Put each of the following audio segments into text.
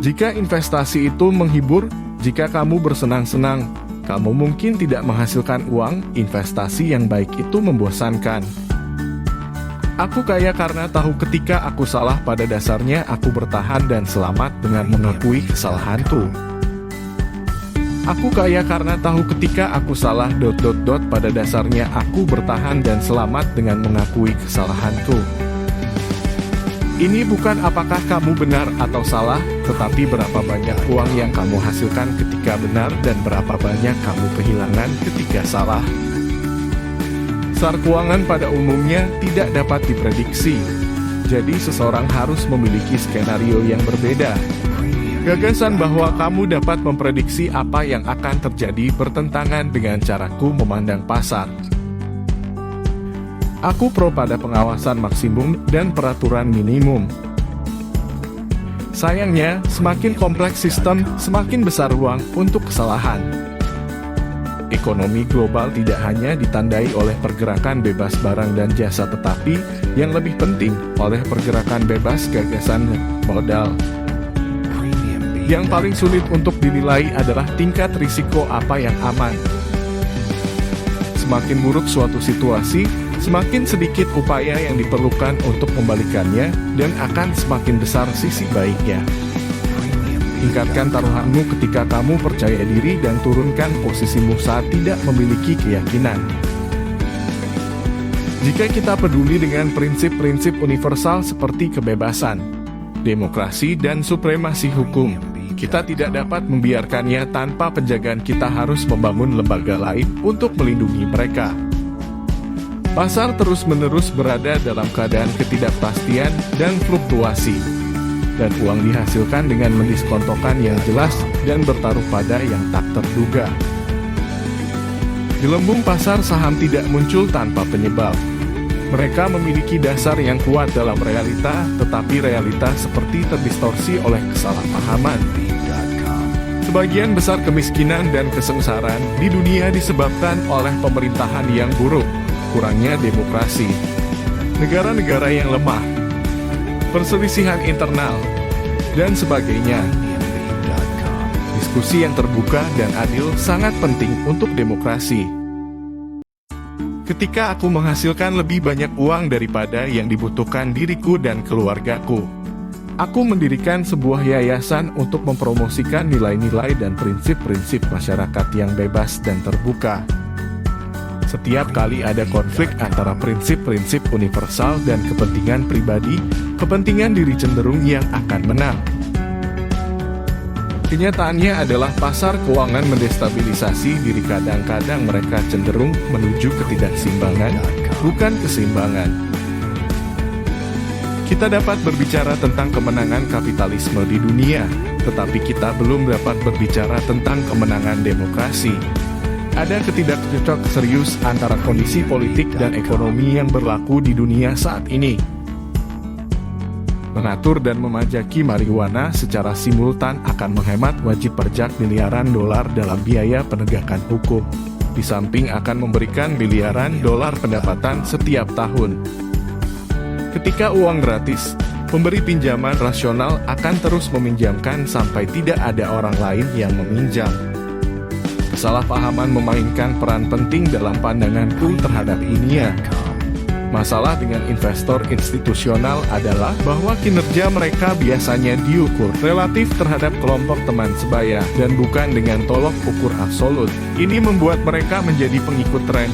Jika investasi itu menghibur, jika kamu bersenang-senang, kamu mungkin tidak menghasilkan uang. Investasi yang baik itu membosankan. Aku kaya karena tahu ketika aku salah. Pada dasarnya aku bertahan dan selamat dengan mengakui kesalahanku. Aku kaya karena tahu ketika aku salah. Pada dasarnya aku bertahan dan selamat dengan mengakui kesalahanku. Ini bukan apakah kamu benar atau salah, tetapi berapa banyak uang yang kamu hasilkan ketika benar dan berapa banyak kamu kehilangan ketika salah. Pasar keuangan pada umumnya tidak dapat diprediksi. Jadi seseorang harus memiliki skenario yang berbeda. Gagasan bahwa kamu dapat memprediksi apa yang akan terjadi bertentangan dengan caraku memandang pasar. Aku pro pada pengawasan maksimum dan peraturan minimum. Sayangnya, semakin kompleks sistem, semakin besar ruang untuk kesalahan. Ekonomi global tidak hanya ditandai oleh pergerakan bebas barang dan jasa, tetapi yang lebih penting, oleh pergerakan bebas gagasan modal. Yang paling sulit untuk dinilai adalah tingkat risiko apa yang aman. Semakin buruk suatu situasi, semakin sedikit upaya yang diperlukan untuk membalikannya, dan akan semakin besar sisi baiknya. Tingkatkan taruhanmu ketika kamu percaya diri dan turunkan posisimu saat tidak memiliki keyakinan. Jika kita peduli dengan prinsip-prinsip universal seperti kebebasan, demokrasi, dan supremasi hukum, kita tidak dapat membiarkannya tanpa penjagaan. Kita harus membangun lembaga lain untuk melindungi mereka. Pasar terus-menerus berada dalam keadaan ketidakpastian dan fluktuasi, dan uang dihasilkan dengan mendiskontokan yang jelas dan bertaruh pada yang tak terduga. Gelembung pasar saham tidak muncul tanpa penyebab. Mereka memiliki dasar yang kuat dalam realita, tetapi realita seperti terdistorsi oleh kesalahpahaman. Sebagian besar kemiskinan dan kesengsaraan di dunia disebabkan oleh pemerintahan yang buruk, kurangnya demokrasi, negara-negara yang lemah, perselisihan internal, dan sebagainya. Diskusi yang terbuka dan adil sangat penting untuk demokrasi. Ketika aku menghasilkan lebih banyak uang daripada yang dibutuhkan diriku dan keluargaku, aku mendirikan sebuah yayasan untuk mempromosikan nilai-nilai dan prinsip-prinsip masyarakat yang bebas dan terbuka. Setiap kali ada konflik antara prinsip-prinsip universal dan kepentingan pribadi, kepentingan diri cenderung yang akan menang. Kenyataannya adalah pasar keuangan mendestabilisasi diri. Kadang-kadang mereka cenderung menuju ketidakseimbangan, bukan keseimbangan. Kita dapat berbicara tentang kemenangan kapitalisme di dunia, tetapi kita belum dapat berbicara tentang kemenangan demokrasi. Ada ketidakcocok serius antara kondisi politik dan ekonomi yang berlaku di dunia saat ini. Mengatur dan memajaki marijuana secara simultan akan menghemat wajib pajak miliaran dolar dalam biaya penegakan hukum, di samping akan memberikan miliaran dolar pendapatan setiap tahun. Ketika uang gratis, pemberi pinjaman rasional akan terus meminjamkan sampai tidak ada orang lain yang meminjam. Kesalahpahaman memainkan peran penting dalam pandanganku terhadap dunia. Masalah dengan investor institusional adalah bahwa kinerja mereka biasanya diukur relatif terhadap kelompok teman sebaya dan bukan dengan tolok ukur absolut. Ini membuat mereka menjadi pengikut tren.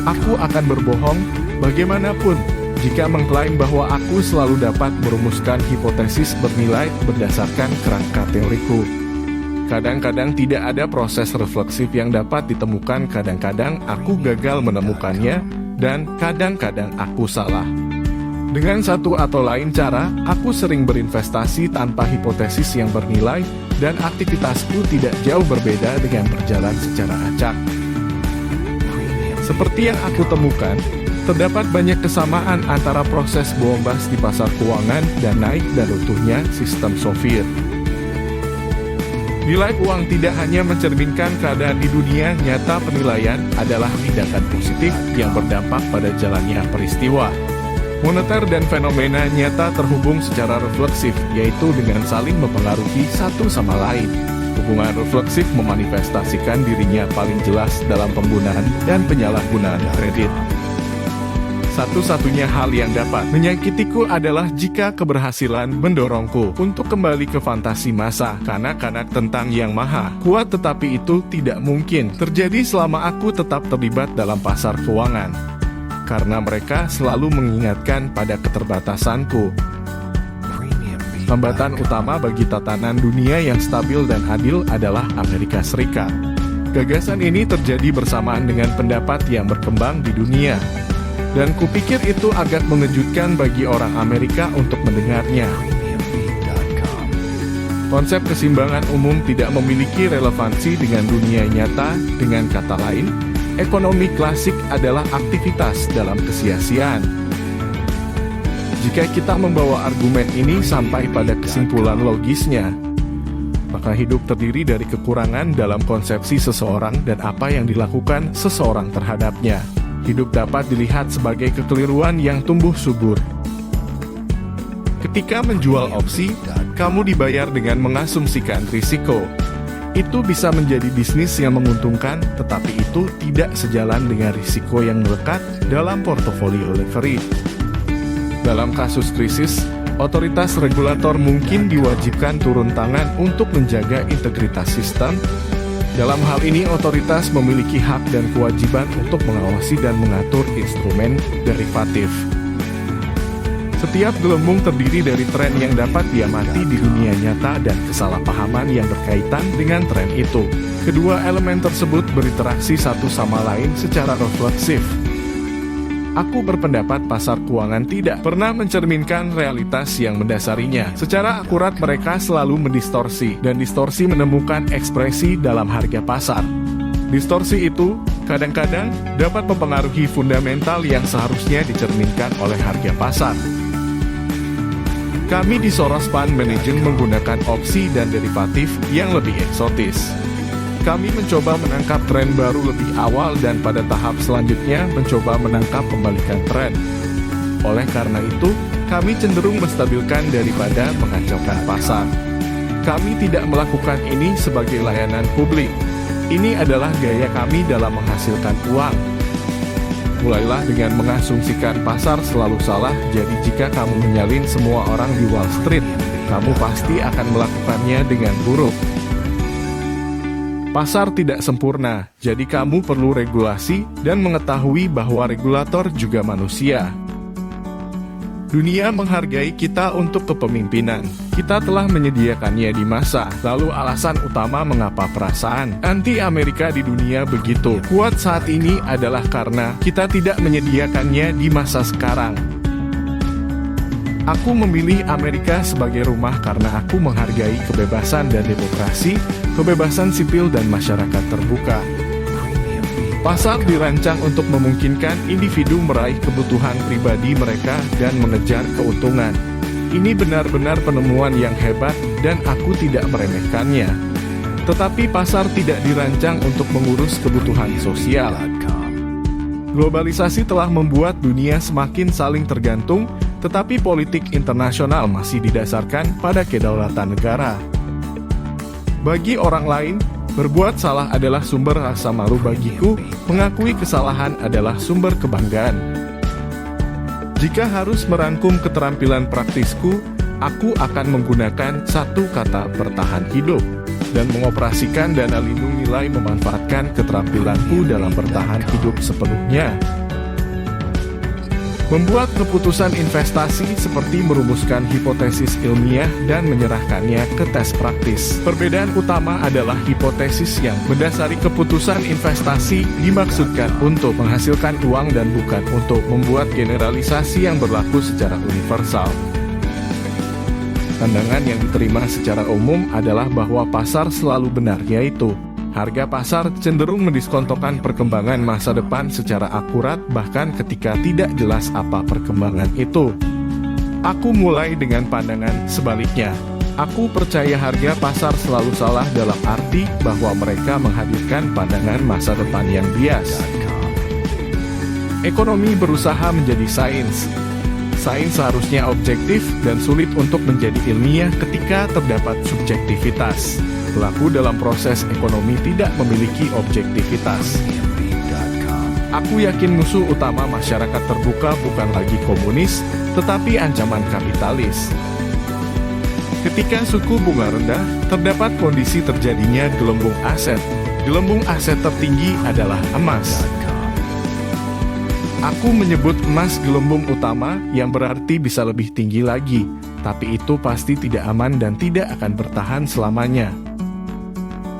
Aku akan berbohong bagaimanapun jika mengklaim bahwa aku selalu dapat merumuskan hipotesis bernilai berdasarkan kerangka teoriku. Kadang-kadang tidak ada proses refleksif yang dapat ditemukan. Kadang-kadang aku gagal menemukannya, dan kadang-kadang aku salah. Dengan satu atau lain cara, aku sering berinvestasi tanpa hipotesis yang bernilai, dan aktivitasku tidak jauh berbeda dengan berjalan secara acak. Seperti yang aku temukan, terdapat banyak kesamaan antara proses bombas di pasar keuangan dan naik dan runtuhnya sistem Soviet. Nilai uang tidak hanya mencerminkan keadaan di dunia nyata, penilaian adalah tindakan positif yang berdampak pada jalannya peristiwa. Moneter dan fenomena nyata terhubung secara refleksif, yaitu dengan saling mempengaruhi satu sama lain. Hubungan refleksif memanifestasikan dirinya paling jelas dalam penggunaan dan penyalahgunaan kredit. Satu-satunya hal yang dapat menyakitiku adalah jika keberhasilan mendorongku untuk kembali ke fantasi masa kanak-kanak tentang yang maha kuat, tetapi itu tidak mungkin terjadi selama aku tetap terlibat dalam pasar keuangan. Karena mereka selalu mengingatkan pada keterbatasanku. Hambatan utama bagi tatanan dunia yang stabil dan adil adalah Amerika Serikat. Gagasan ini terjadi bersamaan dengan pendapat yang berkembang di dunia. Dan kupikir itu agak mengejutkan bagi orang Amerika untuk mendengarnya. Konsep keseimbangan umum tidak memiliki relevansi dengan dunia nyata. Dengan kata lain, ekonomi klasik adalah aktivitas dalam kesia-siaan. Jika kita membawa argumen ini sampai pada kesimpulan logisnya, maka hidup terdiri dari kekurangan dalam konsepsi seseorang dan apa yang dilakukan seseorang terhadapnya. Hidup dapat dilihat sebagai kekeliruan yang tumbuh subur. Ketika menjual opsi, kamu dibayar dengan mengasumsikan risiko. Itu bisa menjadi bisnis yang menguntungkan, tetapi itu tidak sejalan dengan risiko yang melekat dalam portofolio leverage. Dalam kasus krisis, otoritas regulator mungkin diwajibkan turun tangan untuk menjaga integritas sistem. Dalam hal ini, otoritas memiliki hak dan kewajiban untuk mengawasi dan mengatur instrumen derivatif. Setiap gelembung terdiri dari tren yang dapat diamati di dunia nyata dan kesalahpahaman yang berkaitan dengan tren itu. Kedua elemen tersebut berinteraksi satu sama lain secara refleksif. Aku berpendapat pasar keuangan tidak pernah mencerminkan realitas yang mendasarinya. Secara akurat mereka selalu mendistorsi, dan distorsi menemukan ekspresi dalam harga pasar. Distorsi itu kadang-kadang dapat mempengaruhi fundamental yang seharusnya dicerminkan oleh harga pasar. Kami di Soros Fund Management menggunakan opsi dan derivatif yang lebih eksotis. Kami mencoba menangkap tren baru lebih awal dan pada tahap selanjutnya mencoba menangkap pembalikan tren. Oleh karena itu, kami cenderung menstabilkan daripada mengacaukan pasar. Kami tidak melakukan ini sebagai layanan publik. Ini adalah gaya kami dalam menghasilkan uang. Mulailah dengan mengasumsikan pasar selalu salah, jadi jika kamu menyalin semua orang di Wall Street, kamu pasti akan melakukannya dengan buruk. Pasar tidak sempurna, jadi kamu perlu regulasi dan mengetahui bahwa regulator juga manusia. Dunia menghargai kita untuk kepemimpinan. Kita telah menyediakannya di masa lalu. Alasan utama mengapa perasaan anti-Amerika di dunia begitu kuat saat ini adalah karena kita tidak menyediakannya di masa sekarang. Aku memilih Amerika sebagai rumah karena aku menghargai kebebasan dan demokrasi, kebebasan sipil dan masyarakat terbuka. Pasar dirancang untuk memungkinkan individu meraih kebutuhan pribadi mereka dan mengejar keuntungan. Ini benar-benar penemuan yang hebat dan aku tidak meremehkannya. Tetapi pasar tidak dirancang untuk mengurus kebutuhan sosial. Globalisasi telah membuat dunia semakin saling tergantung, tetapi politik internasional masih didasarkan pada kedaulatan negara. Bagi orang lain, berbuat salah adalah sumber rasa malu bagiku, mengakui kesalahan adalah sumber kebanggaan. Jika harus merangkum keterampilan praktisku, aku akan menggunakan satu kata: bertahan hidup, dan mengoperasikan dana lindung nilai memanfaatkan keterampilanku dalam bertahan hidup sepenuhnya. Membuat keputusan investasi seperti merumuskan hipotesis ilmiah dan menyerahkannya ke tes praktis. Perbedaan utama adalah hipotesis yang mendasari keputusan investasi dimaksudkan untuk menghasilkan uang dan bukan untuk membuat generalisasi yang berlaku secara universal. Pandangan yang diterima secara umum adalah bahwa pasar selalu benar, yaitu harga pasar cenderung mendiskontokan perkembangan masa depan secara akurat bahkan ketika tidak jelas apa perkembangan itu. Aku mulai dengan pandangan sebaliknya. Aku percaya harga pasar selalu salah dalam arti bahwa mereka menghadirkan pandangan masa depan yang bias. Ekonomi berusaha menjadi sains. Sains seharusnya objektif dan sulit untuk menjadi ilmiah ketika terdapat subjektivitas. Pelaku dalam proses ekonomi tidak memiliki objektivitas. Aku yakin musuh utama masyarakat terbuka bukan lagi komunis, tetapi ancaman kapitalis. Ketika suku bunga rendah, terdapat kondisi terjadinya gelembung aset. Gelembung aset tertinggi adalah emas. Aku menyebut emas gelembung utama yang berarti bisa lebih tinggi lagi, tapi itu pasti tidak aman dan tidak akan bertahan selamanya.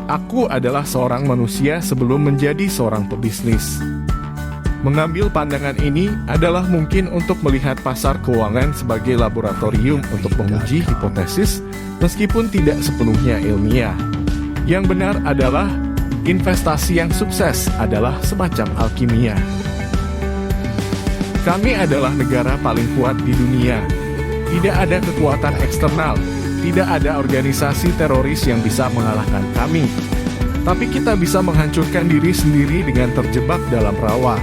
Aku adalah seorang manusia sebelum menjadi seorang pebisnis. Mengambil pandangan ini adalah mungkin untuk melihat pasar keuangan sebagai laboratorium untuk menguji hipotesis, meskipun tidak sepenuhnya ilmiah. Yang benar adalah, investasi yang sukses adalah semacam alkimia. Kami adalah negara paling kuat di dunia. Tidak ada kekuatan eksternal, tidak ada organisasi teroris yang bisa mengalahkan kami. Tapi kita bisa menghancurkan diri sendiri dengan terjebak dalam rawa.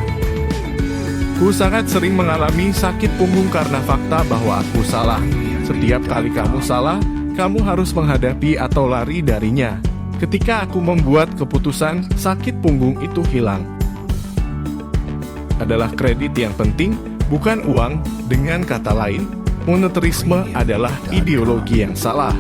Ku sangat sering mengalami sakit punggung karena fakta bahwa aku salah. Setiap kali kamu salah, kamu harus menghadapi atau lari darinya. Ketika aku membuat keputusan, sakit punggung itu hilang. Adalah kredit yang penting, bukan uang. Dengan kata lain, monetarisme adalah ideologi yang salah.